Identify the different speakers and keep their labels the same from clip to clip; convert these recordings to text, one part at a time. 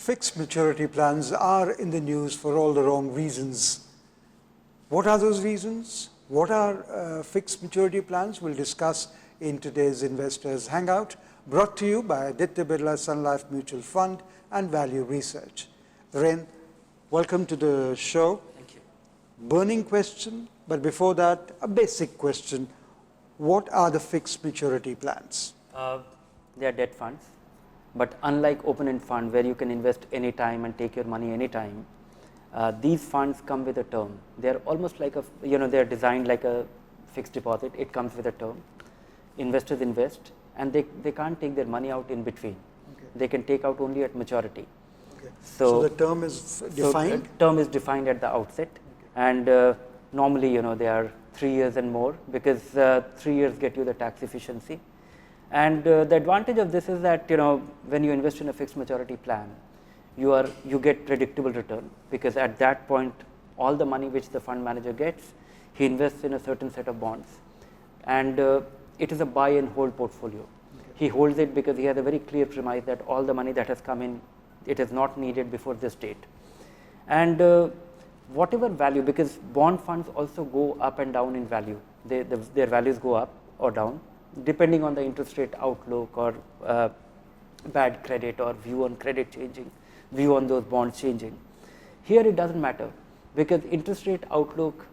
Speaker 1: Fixed maturity plans are in the news for all the wrong reasons. What are those reasons? What are fixed maturity plans? We'll discuss in today's Investors Hangout, brought to you by Aditya Birla Sun Life Mutual Fund and Value Research. Viren, welcome to the show.
Speaker 2: Thank you.
Speaker 1: Burning question, but before that, a basic question. What are the fixed maturity plans?
Speaker 2: They are debt funds, but unlike open-end fund where you can invest anytime and take your money anytime, these funds come with a term. They are almost like they are designed like a fixed deposit. It comes with a term. Investors invest, and they can't take their money out in between.
Speaker 1: Okay.
Speaker 2: They can take out only at maturity.
Speaker 1: Okay. So the term is defined?
Speaker 2: So term is defined at the outset, okay. And normally, they are 3 years and more, because 3 years get you the tax efficiency. And the advantage of this is that when you invest in a fixed maturity plan, you get predictable return, because at that point all the money which the fund manager gets, he invests in a certain set of bonds, and it is a buy and hold portfolio. Okay. He holds it because he has a very clear premise that all the money that has come in, it is not needed before this date. And whatever value, because bond funds also go up and down in value, their values go up or down depending on the interest rate outlook, or bad credit, or view on credit changing, view on those bonds changing. Here it doesn't matter, because interest rate outlook,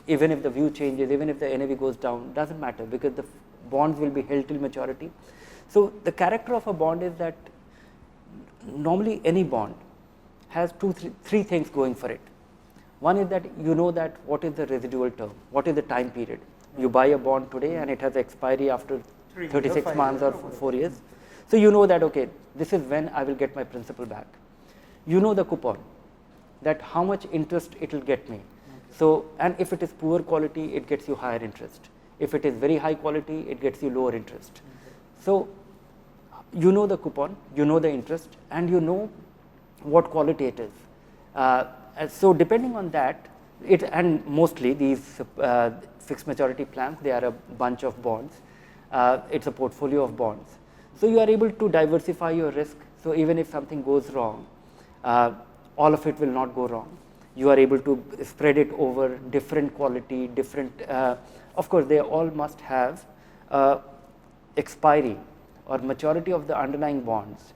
Speaker 2: even if the view changes, even if the NAV goes down, doesn't matter, because the bonds will be held till maturity. So the character of a bond is that normally any bond has three things going for it. One is that that what is the residual term, what is the time period. You buy a bond today and it has expiry after 36 months or 4 years. So you know that, okay, this is when I will get my principal back. You know the coupon, that how much interest it will get me. Okay. So, and if it is poor quality, it gets you higher interest. If it is very high quality, it gets you lower interest. Okay. So you know the coupon, you know the interest, and you know what quality it is. So depending on that, and mostly these fixed maturity plans, they are a bunch of bonds. It's a portfolio of bonds. So you are able to diversify your risk. So even if something goes wrong, all of it will not go wrong. You are able to spread it over different quality, different. Of course, they all must have expiry or maturity of the underlying bonds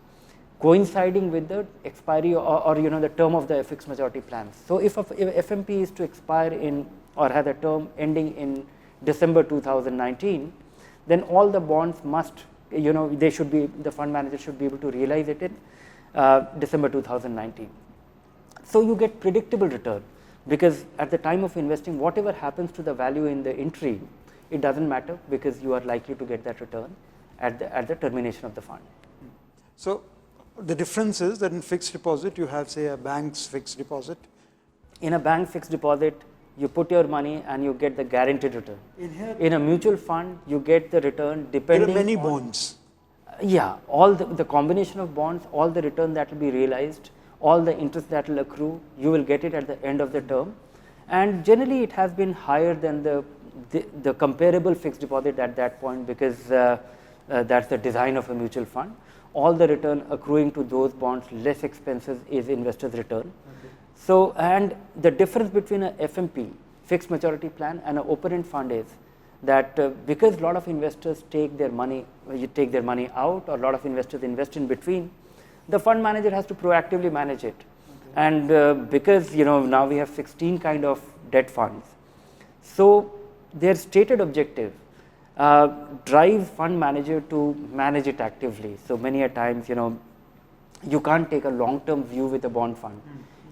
Speaker 2: coinciding with the expiry or the term of the fixed maturity plans. So if FMP is to expire in, or has a term ending in December 2019, then all the bonds must, they should be, the fund manager should be able to realize it in December 2019. So you get predictable return, because at the time of investing, whatever happens to the value in the entry, it doesn't matter, because you are likely to get that return at the termination of the fund.
Speaker 1: So the difference is that in fixed deposit, you have, say, a bank's fixed deposit.
Speaker 2: In a bank fixed deposit, you put your money and you get the guaranteed return. In a mutual fund, you get the return depending on...
Speaker 1: There are many bonds.
Speaker 2: Yeah, all the combination of bonds, all the return that will be realized, all the interest that will accrue, you will get it at the end of the term. And generally, it has been higher than the comparable fixed deposit at that point, because that's the design of a mutual fund. All the return accruing to those bonds, less expenses, is investors' return. Okay. So, and the difference between a FMP, fixed maturity plan, and an open-end fund is that because a lot of investors take their money out, or a lot of investors invest in between, the fund manager has to proactively manage it. Okay. And because now we have 16 kind of debt funds, so their stated objective drive fund manager to manage it actively. So many a times, you can't take a long-term view with a bond fund.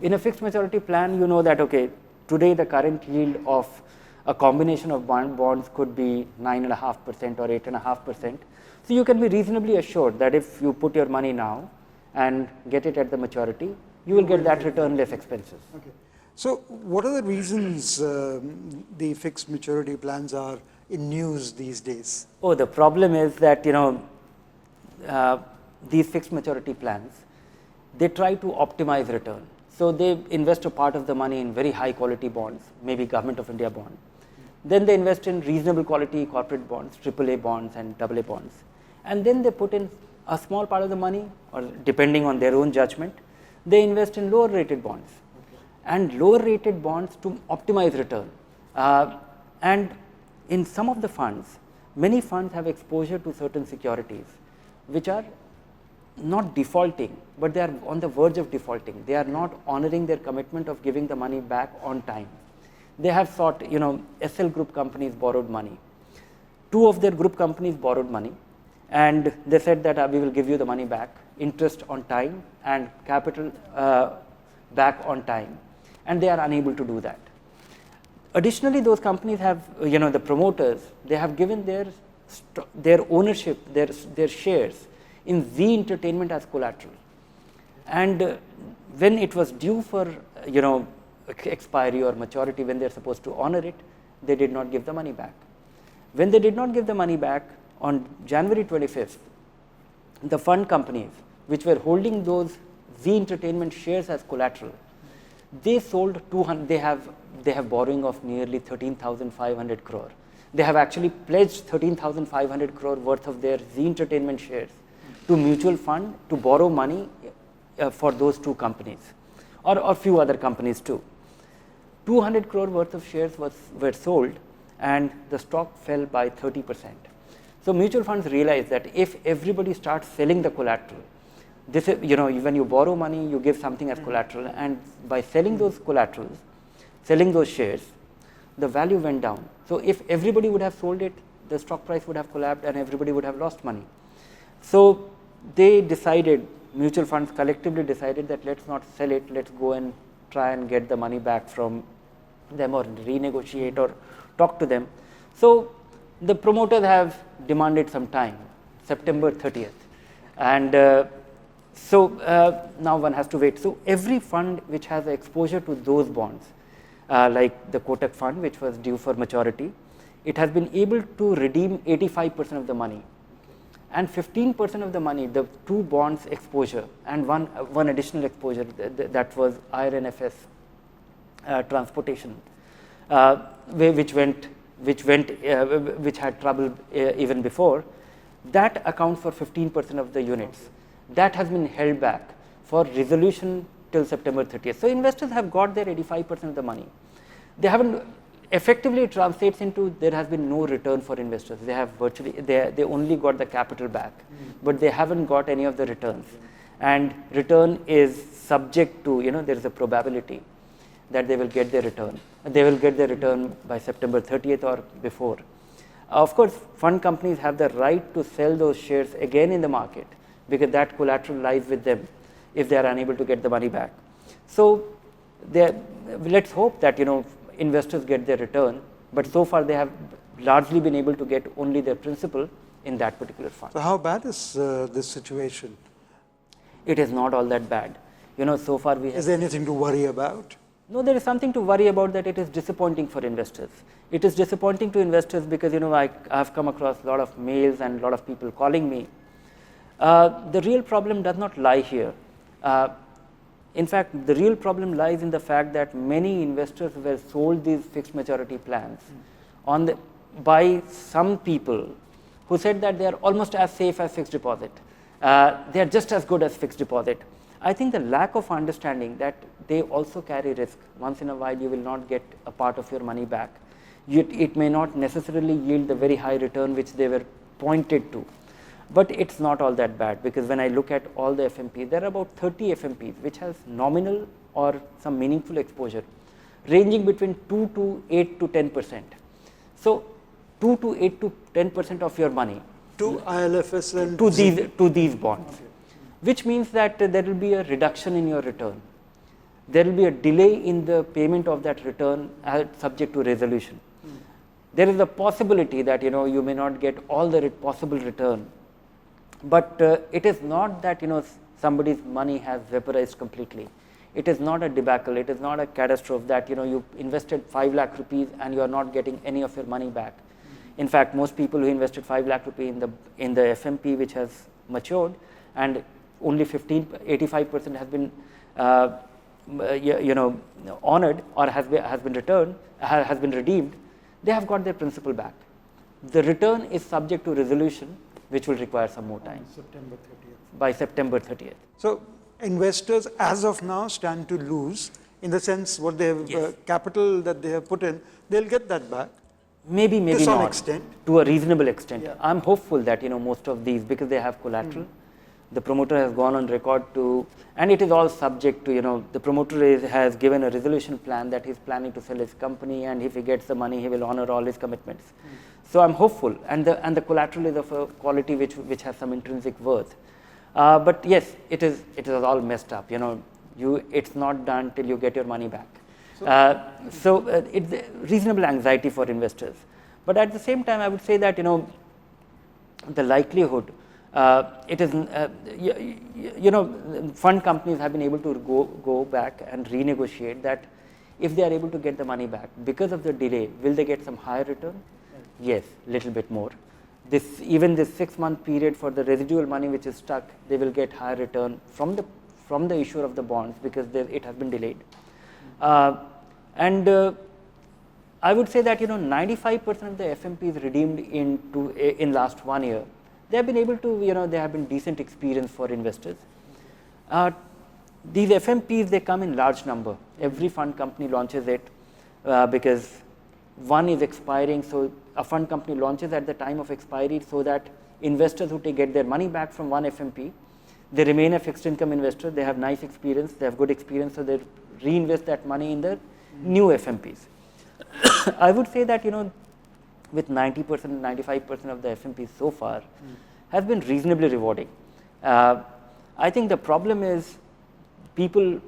Speaker 2: In a fixed maturity plan, you know that, okay, today the current yield of a combination of bonds could be 9.5% or 8.5%. So you can be reasonably assured that if you put your money now and get it at the maturity, you will get that return less expenses.
Speaker 1: Okay. So what are the reasons the fixed maturity plans are in news these days?
Speaker 2: Oh, the problem is that these fixed maturity plans, they try to optimize return. So they invest a part of the money in very high quality bonds, maybe Government of India bond. Then they invest in reasonable quality corporate bonds, AAA bonds and AA bonds. And then they put in a small part of the money, or depending on their own judgment, they invest in lower rated bonds, and lower rated bonds to optimize return. And in some of the funds, many funds have exposure to certain securities which are not defaulting, but they are on the verge of defaulting. They are not honoring their commitment of giving the money back on time. They have sought, SL Group companies borrowed money. 2 of their group companies borrowed money, and they said that we will give you the money back, interest on time and capital back on time, and they are unable to do that. Additionally, those companies have, the promoters, they have given their ownership, their shares in Zee Entertainment as collateral. And when it was due for, expiry or maturity, when they're supposed to honor it, they did not give the money back. When they did not give the money back on January 25th, the fund companies which were holding those Zee Entertainment shares as collateral, they sold 200, they have borrowing of nearly 13,500 crore. They have actually pledged 13,500 crore worth of their Zee Entertainment shares to mutual fund to borrow money for those 2 companies, or a few other companies too. 200 crore worth of shares were sold, and the stock fell by 30%. So mutual funds realize that if everybody starts selling the collateral, this is, when you borrow money, you give something as collateral, and by selling those collaterals, selling those shares, the value went down. So if everybody would have sold it, the stock price would have collapsed and everybody would have lost money. So they decided, mutual funds collectively decided that let's not sell it, let's go and try and get the money back from them, or renegotiate or talk to them. So the promoters have demanded some time, September 30th, and so now one has to wait. So every fund which has exposure to those bonds, like the Kotak fund which was due for maturity, it has been able to redeem 85% of the money, and 15% of the money, the 2 bonds exposure and one additional exposure, that was IRNFS transportation, which had trouble even before, that accounts for 15% of the units. That has been held back for resolution till September 30th. So investors have got their 85% of the money. They haven't, effectively it translates into there has been no return for investors. They have virtually, they only got the capital back, but they haven't got any of the returns. And return is subject to, there is a probability that they will get their return. They will get their return by September 30th or before. Of course, fund companies have the right to sell those shares again in the market, because that collateral lies with them if they are unable to get the money back. So let's hope that investors get their return, but so far they have largely been able to get only their principal in that particular fund.
Speaker 1: So how bad is this situation?
Speaker 2: It is not all that bad. So far we have.
Speaker 1: Is there anything to worry about?
Speaker 2: No, there is something to worry about, that it is disappointing for investors. It is disappointing to investors because I have come across a lot of mails and a lot of people calling me. The real problem does not lie here. In fact, the real problem lies in the fact that many investors were sold these fixed maturity plans by some people who said that they are almost as safe as fixed deposit. They are just as good as fixed deposit. I think the lack of understanding that they also carry risk. Once in a while, you will not get a part of your money back. It may not necessarily yield the very high return which they were pointed to. But it's not all that bad, because when I look at all the FMPs, there are about 30 FMPs which has nominal or some meaningful exposure, ranging between 2 to 8 to 10%. So 2 to 8 to 10% of your money
Speaker 1: to ILFS and
Speaker 2: to these bonds, okay, which means that there will be a reduction in your return. There will be a delay in the payment of that return subject to resolution. There is a possibility that you may not get all the possible return. But it is not that somebody's money has vaporized completely. It is not a debacle. It is not a catastrophe that you invested 5 lakh rupees and you are not getting any of your money back. In fact, most people who invested 5 lakh rupees in the FMP which has matured, and only 85% has been honored or has been returned, has been redeemed, they have got their principal back. The return is subject to resolution which will require some more time
Speaker 1: September 30th.
Speaker 2: by September 30th.
Speaker 1: So investors as of now stand to lose in the sense what they have
Speaker 2: Yes.
Speaker 1: capital that they have put in, they'll get that back.
Speaker 2: Maybe
Speaker 1: To some
Speaker 2: not.
Speaker 1: extent.
Speaker 2: To a reasonable extent.
Speaker 1: Yeah.
Speaker 2: I'm hopeful that most of these, because they have collateral, the promoter has gone on record to, and it is all subject to the promoter has given a resolution plan that he's planning to sell his company, and if he gets the money, he will honor all his commitments. So I'm hopeful, and the collateral is of a quality which has some intrinsic worth. But yes, it is all messed up. It's not done till you get your money back. So it's reasonable anxiety for investors. But at the same time, I would say that the likelihood it is fund companies have been able to go back and renegotiate that. If they are able to get the money back because of the delay, will they get some higher return? Yes, little bit more. Even this 6-month period for the residual money which is stuck, they will get higher return from the issuer of the bonds because it has been delayed. I would say that 95% of the FMPs redeemed in last 1 year, they have been able to they have been decent experience for investors. These FMPs, they come in large number. Every fund company launches it because one is expiring, so a fund company launches at the time of expiry so that investors who get their money back from one FMP, they remain a fixed income investor, they have nice experience, they have good experience, so they reinvest that money in the new FMPs. I would say that with 90%, 95% of the FMPs so far has been reasonably rewarding. I think the problem is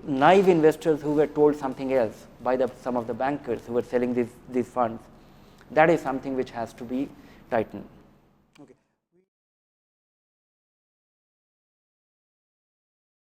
Speaker 2: naive investors who were told something else by some of the bankers who were selling these funds. That is something which has to be tightened.